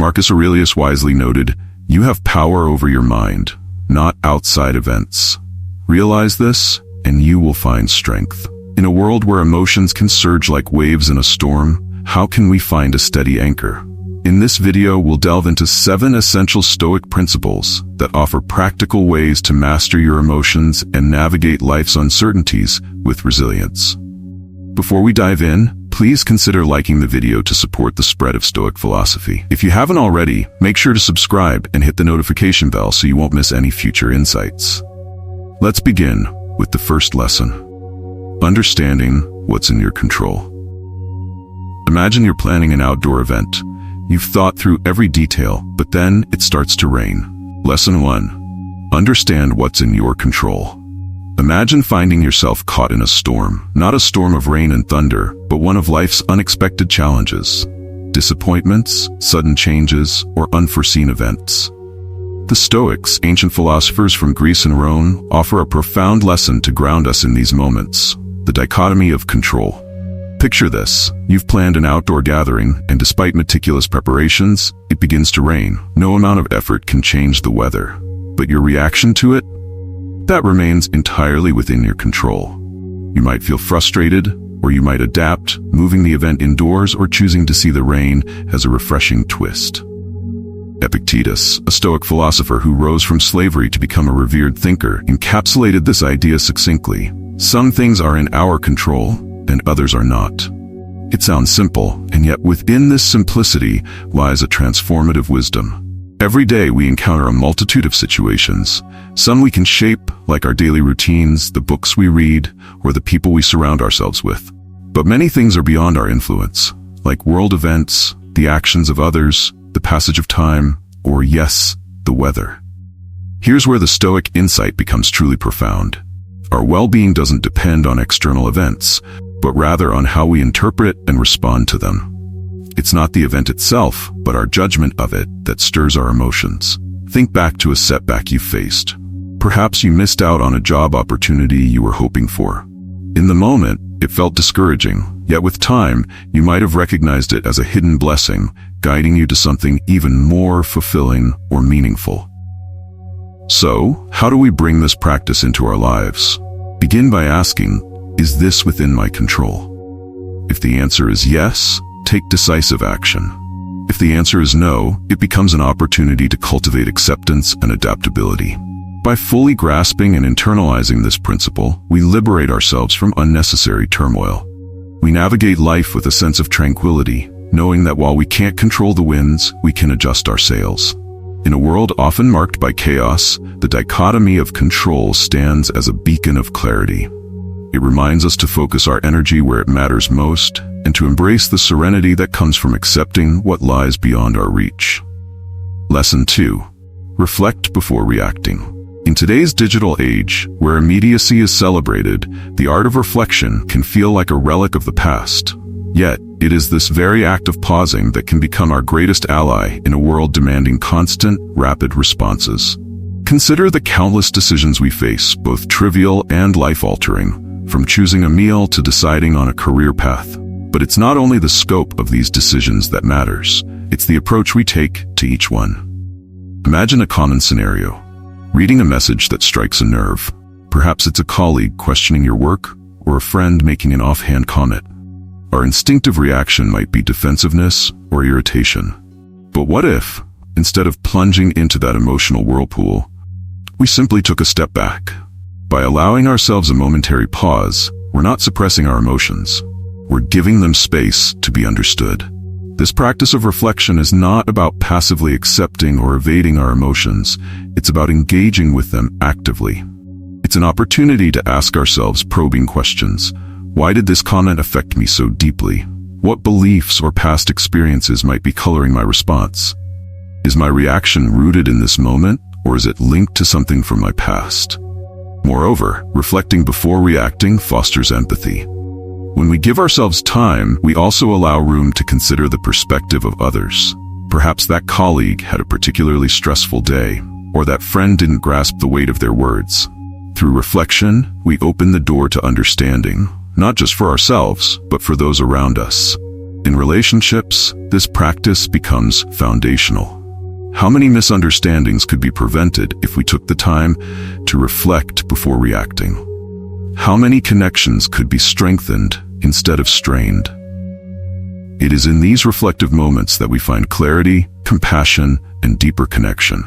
Marcus Aurelius wisely noted, "You have power over your mind, not outside events. Realize this, and you will find strength." In a world where emotions can surge like waves in a storm, how can we find a steady anchor? In this video, we'll delve into 7 essential Stoic principles that offer practical ways to master your emotions and navigate life's uncertainties with resilience. Before we dive in, please consider liking the video to support the spread of Stoic philosophy. If you haven't already, make sure to subscribe and hit the notification bell so you won't miss any future insights. Let's begin with the first lesson: understanding what's in your control. Imagine you're planning an outdoor event. You've thought through every detail, but then it starts to rain. Lesson 1. Understand what's in your control. Imagine finding yourself caught in a storm, not a storm of rain and thunder, but one of life's unexpected challenges, disappointments, sudden changes, or unforeseen events. The Stoics, ancient philosophers from Greece and Rome, offer a profound lesson to ground us in these moments: the dichotomy of control. Picture this: you've planned an outdoor gathering, and despite meticulous preparations, it begins to rain. No amount of effort can change the weather. But your reaction to it? That remains entirely within your control. You might feel frustrated, or you might adapt, moving the event indoors or choosing to see the rain as a refreshing twist. Epictetus, a Stoic philosopher who rose from slavery to become a revered thinker, encapsulated this idea succinctly: some things are in our control, and others are not. It sounds simple, and yet within this simplicity lies a transformative wisdom. Every day we encounter a multitude of situations. Some we can shape, like our daily routines, the books we read, or the people we surround ourselves with. But many things are beyond our influence, like world events, the actions of others, the passage of time, or yes, the weather. Here's where the Stoic insight becomes truly profound. Our well-being doesn't depend on external events, but rather on how we interpret and respond to them. It's not the event itself, but our judgment of it that stirs our emotions. Think back to a setback you faced. Perhaps you missed out on a job opportunity you were hoping for. In the moment, it felt discouraging, yet with time, you might have recognized it as a hidden blessing, guiding you to something even more fulfilling or meaningful. So, how do we bring this practice into our lives? Begin by asking, is this within my control? If the answer is yes, take decisive action. If the answer is no, it becomes an opportunity to cultivate acceptance and adaptability. By fully grasping and internalizing this principle, we liberate ourselves from unnecessary turmoil. We navigate life with a sense of tranquility, knowing that while we can't control the winds, we can adjust our sails. In a world often marked by chaos, the dichotomy of control stands as a beacon of clarity. It reminds us to focus our energy where it matters most, and to embrace the serenity that comes from accepting what lies beyond our reach. Lesson 2. Reflect before reacting. In today's digital age, where immediacy is celebrated, the art of reflection can feel like a relic of the past. Yet, it is this very act of pausing that can become our greatest ally in a world demanding constant, rapid responses. Consider the countless decisions we face, both trivial and life-altering, from choosing a meal to deciding on a career path. But it's not only the scope of these decisions that matters, it's the approach we take to each one. Imagine a common scenario. Reading a message that strikes a nerve. Perhaps it's a colleague questioning your work, or a friend making an offhand comment. Our instinctive reaction might be defensiveness or irritation. But what if, instead of plunging into that emotional whirlpool, we simply took a step back? By allowing ourselves a momentary pause, we're not suppressing our emotions. We're giving them space to be understood. This practice of reflection is not about passively accepting or evading our emotions. It's about engaging with them actively. It's an opportunity to ask ourselves probing questions. Why did this comment affect me so deeply? What beliefs or past experiences might be coloring my response? Is my reaction rooted in this moment, or is it linked to something from my past? Moreover, reflecting before reacting fosters empathy. When we give ourselves time, we also allow room to consider the perspective of others. Perhaps that colleague had a particularly stressful day, or that friend didn't grasp the weight of their words. Through reflection, we open the door to understanding, not just for ourselves, but for those around us. In relationships, this practice becomes foundational. How many misunderstandings could be prevented if we took the time to reflect before reacting? How many connections could be strengthened instead of strained? It is in these reflective moments that we find clarity, compassion, and deeper connection.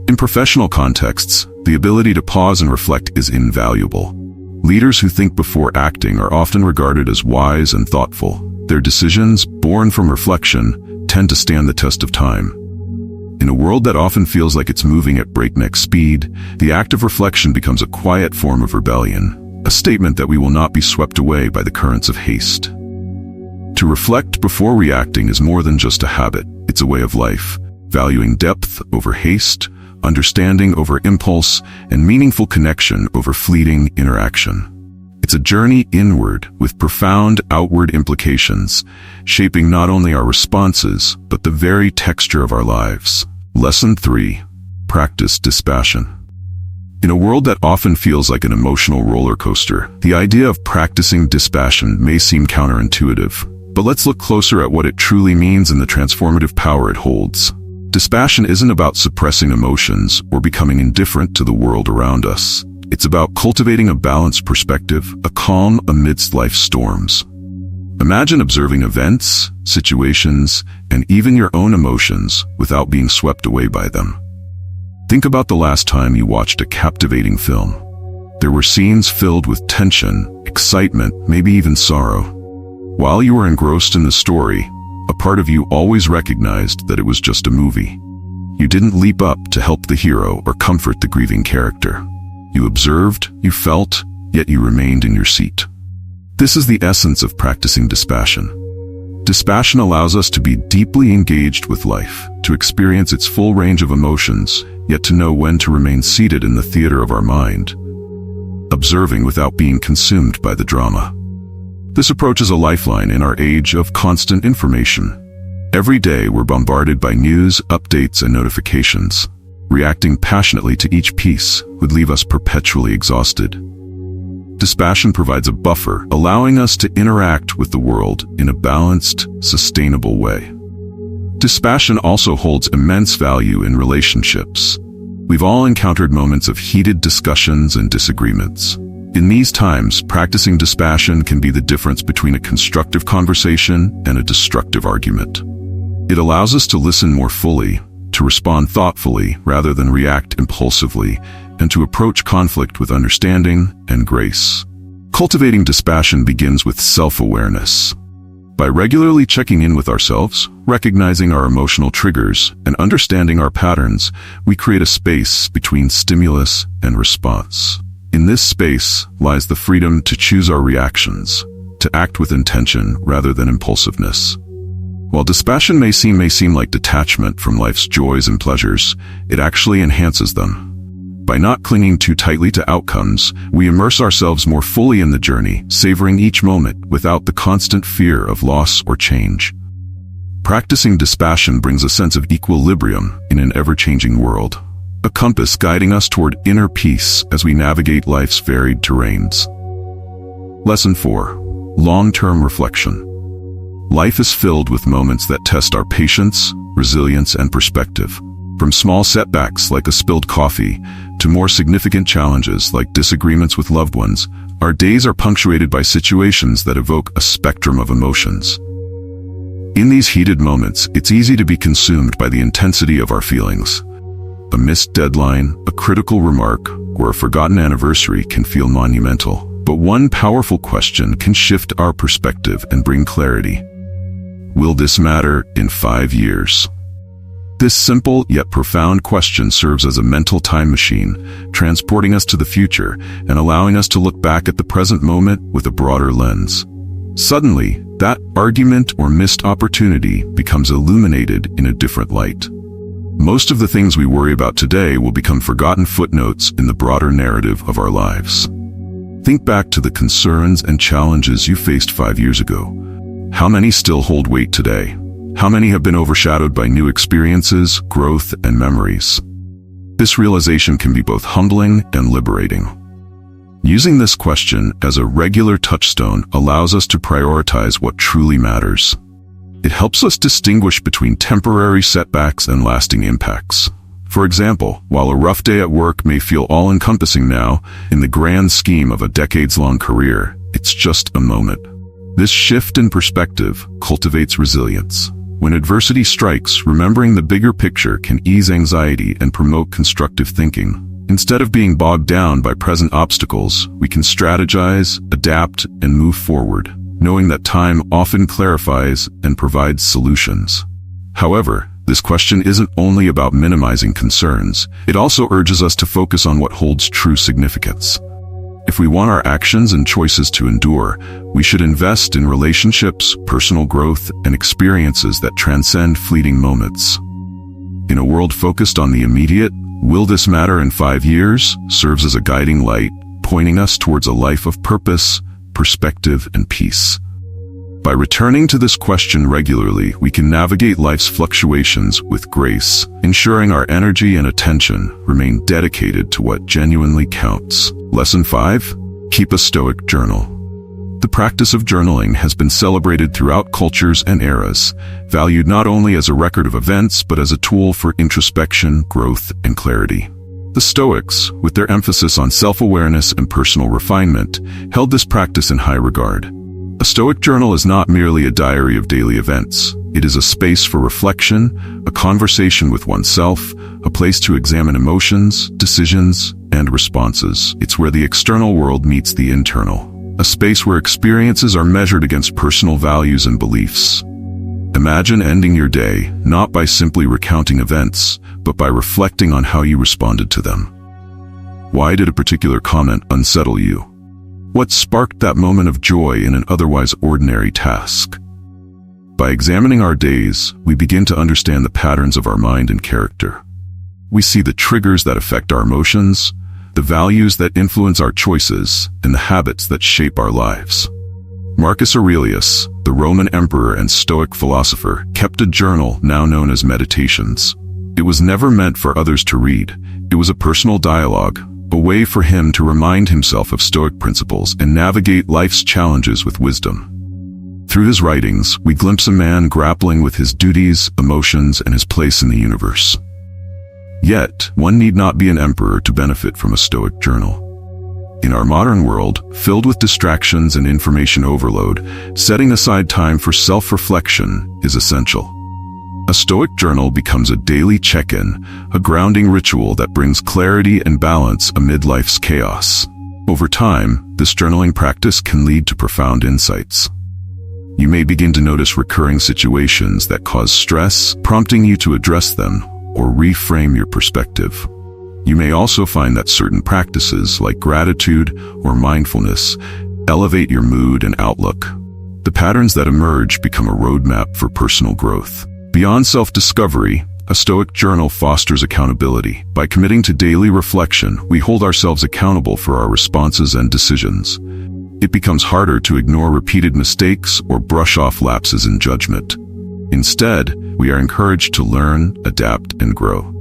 In professional contexts, the ability to pause and reflect is invaluable. Leaders who think before acting are often regarded as wise and thoughtful. Their decisions, born from reflection, tend to stand the test of time. In a world that often feels like it's moving at breakneck speed, the act of reflection becomes a quiet form of rebellion, a statement that we will not be swept away by the currents of haste. To reflect before reacting is more than just a habit, it's a way of life, valuing depth over haste, understanding over impulse, and meaningful connection over fleeting interaction. It's a journey inward with profound outward implications, shaping not only our responses, but the very texture of our lives. Lesson 3. Practice dispassion. In a world that often feels like an emotional roller coaster, the idea of practicing dispassion may seem counterintuitive, but let's look closer at what it truly means and the transformative power it holds. Dispassion isn't about suppressing emotions or becoming indifferent to the world around us. It's about cultivating a balanced perspective, a calm amidst life's storms. Imagine observing events, situations, and even your own emotions without being swept away by them. Think about the last time you watched a captivating film. There were scenes filled with tension, excitement, maybe even sorrow. While you were engrossed in the story, a part of you always recognized that it was just a movie. You didn't leap up to help the hero or comfort the grieving character. You observed, you felt, yet you remained in your seat. This is the essence of practicing dispassion. Dispassion allows us to be deeply engaged with life, to experience its full range of emotions, yet to know when to remain seated in the theater of our mind, observing without being consumed by the drama. This approach is a lifeline in our age of constant information. Every day we're bombarded by news, updates, and notifications. Reacting passionately to each piece would leave us perpetually exhausted. Dispassion provides a buffer, allowing us to interact with the world in a balanced, sustainable way. Dispassion also holds immense value in relationships. We've all encountered moments of heated discussions and disagreements. In these times, practicing dispassion can be the difference between a constructive conversation and a destructive argument. It allows us to listen more fully, to respond thoughtfully rather than react impulsively, and to approach conflict with understanding and grace. Cultivating dispassion begins with self-awareness. By regularly checking in with ourselves, recognizing our emotional triggers, and understanding our patterns, we create a space between stimulus and response. In this space lies the freedom to choose our reactions, to act with intention rather than impulsiveness. While dispassion may seem like detachment from life's joys and pleasures, it actually enhances them. By not clinging too tightly to outcomes, we immerse ourselves more fully in the journey, savoring each moment without the constant fear of loss or change. Practicing dispassion brings a sense of equilibrium in an ever-changing world, a compass guiding us toward inner peace as we navigate life's varied terrains. Lesson 4. Long-term reflection. Life is filled with moments that test our patience, resilience, and perspective. From small setbacks like a spilled coffee to more significant challenges like disagreements with loved ones, our days are punctuated by situations that evoke a spectrum of emotions. In these heated moments, it's easy to be consumed by the intensity of our feelings. A missed deadline, a critical remark, or a forgotten anniversary can feel monumental, but one powerful question can shift our perspective and bring clarity. Will this matter in 5 years? This simple yet profound question serves as a mental time machine, transporting us to the future and allowing us to look back at the present moment with a broader lens. Suddenly, that argument or missed opportunity becomes illuminated in a different light. Most of the things we worry about today will become forgotten footnotes in the broader narrative of our lives. Think back to the concerns and challenges you faced 5 years ago. How many still hold weight today? How many have been overshadowed by new experiences, growth, and memories? This realization can be both humbling and liberating. Using this question as a regular touchstone allows us to prioritize what truly matters. It helps us distinguish between temporary setbacks and lasting impacts. For example, while a rough day at work may feel all-encompassing now, in the grand scheme of a decades-long career, it's just a moment. This shift in perspective cultivates resilience. When adversity strikes, remembering the bigger picture can ease anxiety and promote constructive thinking. Instead of being bogged down by present obstacles, we can strategize, adapt, and move forward, knowing that time often clarifies and provides solutions. However, this question isn't only about minimizing concerns, it also urges us to focus on what holds true significance. If we want our actions and choices to endure, we should invest in relationships, personal growth, and experiences that transcend fleeting moments. In a world focused on the immediate, "Will this matter in 5 years?" serves as a guiding light, pointing us towards a life of purpose, perspective, and peace. By returning to this question regularly, we can navigate life's fluctuations with grace, ensuring our energy and attention remain dedicated to what genuinely counts. Lesson 5. Keep a Stoic journal. The practice of journaling has been celebrated throughout cultures and eras, valued not only as a record of events but as a tool for introspection, growth, and clarity. The Stoics, with their emphasis on self-awareness and personal refinement, held this practice in high regard. A Stoic journal is not merely a diary of daily events. It is a space for reflection, a conversation with oneself, a place to examine emotions, decisions, and responses. It's where the external world meets the internal, a space where experiences are measured against personal values and beliefs. Imagine ending your day not by simply recounting events, but by reflecting on how you responded to them. Why did a particular comment unsettle you? What sparked that moment of joy in an otherwise ordinary task? By examining our days, we begin to understand the patterns of our mind and character. We see the triggers that affect our emotions, the values that influence our choices, and the habits that shape our lives. Marcus Aurelius, the Roman emperor and Stoic philosopher, kept a journal now known as Meditations. It was never meant for others to read. It was a personal dialogue, a way for him to remind himself of Stoic principles and navigate life's challenges with wisdom. Through his writings, we glimpse a man grappling with his duties, emotions, and his place in the universe. Yet, one need not be an emperor to benefit from a Stoic journal. In our modern world, filled with distractions and information overload, setting aside time for self-reflection is essential. A Stoic journal becomes a daily check-in, a grounding ritual that brings clarity and balance amid life's chaos. Over time, this journaling practice can lead to profound insights. You may begin to notice recurring situations that cause stress, prompting you to address them or reframe your perspective. You may also find that certain practices like gratitude or mindfulness elevate your mood and outlook. The patterns that emerge become a roadmap for personal growth. Beyond self-discovery, a Stoic journal fosters accountability. By committing to daily reflection, we hold ourselves accountable for our responses and decisions. It becomes harder to ignore repeated mistakes or brush off lapses in judgment. Instead, we are encouraged to learn, adapt, and grow.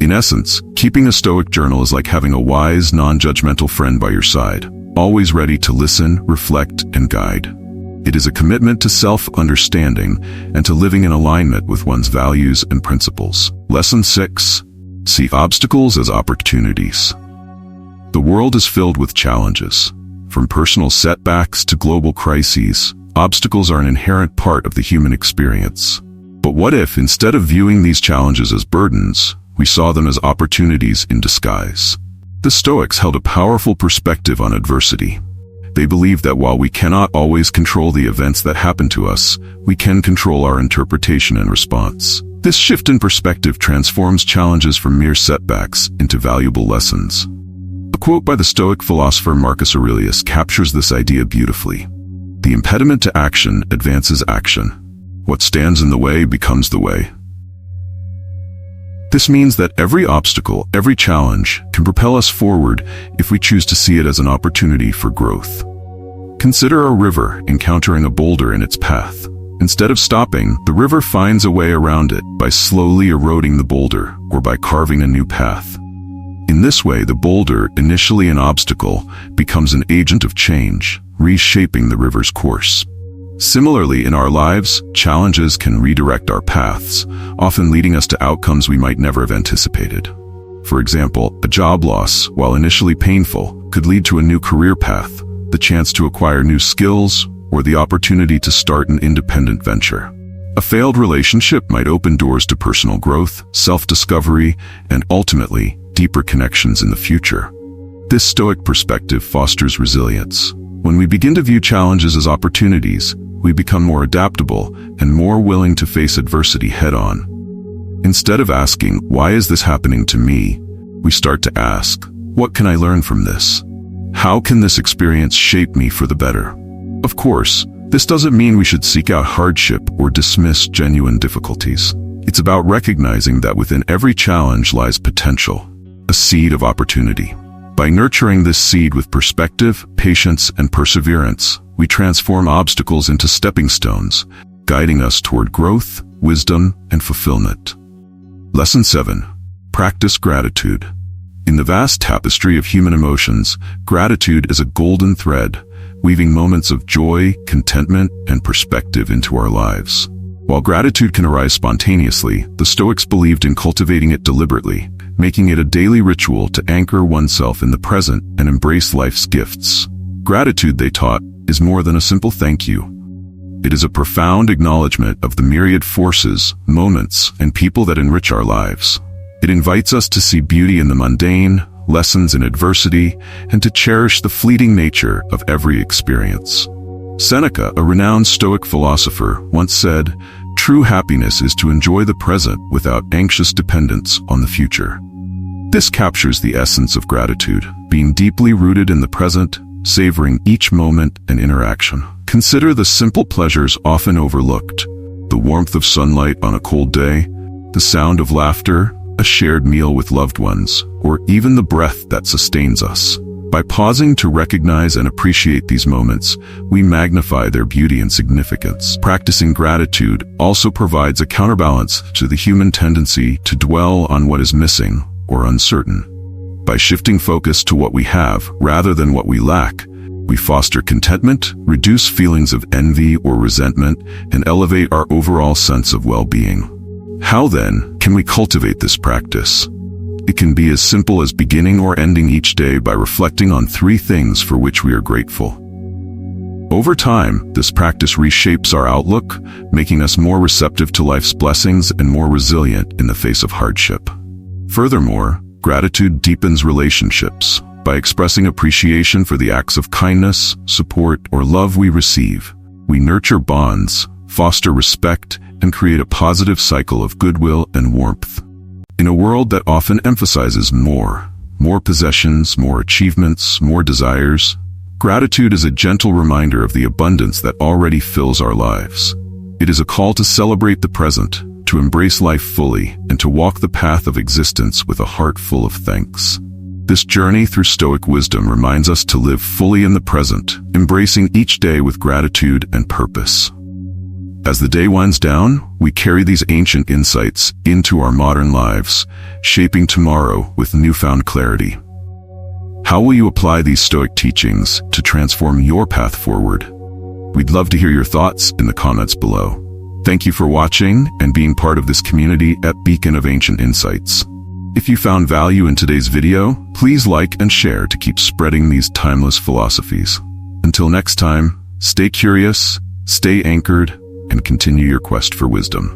In essence, keeping a Stoic journal is like having a wise, non-judgmental friend by your side, always ready to listen, reflect, and guide. It is a commitment to self-understanding and to living in alignment with one's values and principles. Lesson 6. See obstacles as opportunities. The world is filled with challenges. From personal setbacks to global crises, obstacles are an inherent part of the human experience. But what if, instead of viewing these challenges as burdens, we saw them as opportunities in disguise? The Stoics held a powerful perspective on adversity. They believed that while we cannot always control the events that happen to us, we can control our interpretation and response. This shift in perspective transforms challenges from mere setbacks into valuable lessons. A quote by the Stoic philosopher Marcus Aurelius captures this idea beautifully. The impediment to action advances action. What stands in the way becomes the way. This means that every obstacle, every challenge, can propel us forward if we choose to see it as an opportunity for growth. Consider a river encountering a boulder in its path. Instead of stopping, the river finds a way around it by slowly eroding the boulder or by carving a new path. In this way, the boulder, initially an obstacle, becomes an agent of change, reshaping the river's course. Similarly, in our lives, challenges can redirect our paths, often leading us to outcomes we might never have anticipated. For example, a job loss, while initially painful, could lead to a new career path, the chance to acquire new skills, or the opportunity to start an independent venture. A failed relationship might open doors to personal growth, self-discovery, and ultimately, deeper connections in the future. This Stoic perspective fosters resilience. When we begin to view challenges as opportunities, we become more adaptable and more willing to face adversity head-on. Instead of asking, "Why is this happening to me?" we start to ask, "What can I learn from this? How can this experience shape me for the better?" Of course, this doesn't mean we should seek out hardship or dismiss genuine difficulties. It's about recognizing that within every challenge lies potential, a seed of opportunity. By nurturing this seed with perspective, patience, and perseverance, we transform obstacles into stepping stones, guiding us toward growth, wisdom, and fulfillment. Lesson 7. Practice gratitude. In the vast tapestry of human emotions, gratitude is a golden thread, weaving moments of joy, contentment, and perspective into our lives. While gratitude can arise spontaneously, the Stoics believed in cultivating it deliberately, making it a daily ritual to anchor oneself in the present and embrace life's gifts. Gratitude, they taught, is more than a simple thank you. It is a profound acknowledgement of the myriad forces, moments, and people that enrich our lives. It invites us to see beauty in the mundane, lessons in adversity, and to cherish the fleeting nature of every experience. Seneca, a renowned Stoic philosopher, once said, "True happiness is to enjoy the present without anxious dependence on the future." This captures the essence of gratitude, being deeply rooted in the present, savoring each moment and interaction. Consider the simple pleasures often overlooked: the warmth of sunlight on a cold day, the sound of laughter, a shared meal with loved ones, or even the breath that sustains us. By pausing to recognize and appreciate these moments, we magnify their beauty and significance. Practicing gratitude also provides a counterbalance to the human tendency to dwell on what is missing or uncertain. By shifting focus to what we have rather than what we lack, we foster contentment, reduce feelings of envy or resentment, and elevate our overall sense of well-being. How then can we cultivate this practice? It can be as simple as beginning or ending each day by reflecting on 3 things for which we are grateful. Over time, this practice reshapes our outlook, making us more receptive to life's blessings and more resilient in the face of hardship. Furthermore, gratitude deepens relationships. By expressing appreciation for the acts of kindness, support, or love we receive, we nurture bonds, foster respect, and create a positive cycle of goodwill and warmth. In a world that often emphasizes more possessions, more achievements, more desires, gratitude is a gentle reminder of the abundance that already fills our lives. It is a call to celebrate the present, to embrace life fully, and to walk the path of existence with a heart full of thanks. This journey through Stoic wisdom reminds us to live fully in the present, embracing each day with gratitude and purpose. As the day winds down, we carry these ancient insights into our modern lives, shaping tomorrow with newfound clarity. How will you apply these Stoic teachings to transform your path forward? We'd love to hear your thoughts in the comments below. Thank you for watching and being part of this community at Beacon of Ancient Insights. If you found value in today's video, please like and share to keep spreading these timeless philosophies. Until next time, stay curious, stay anchored, and continue your quest for wisdom.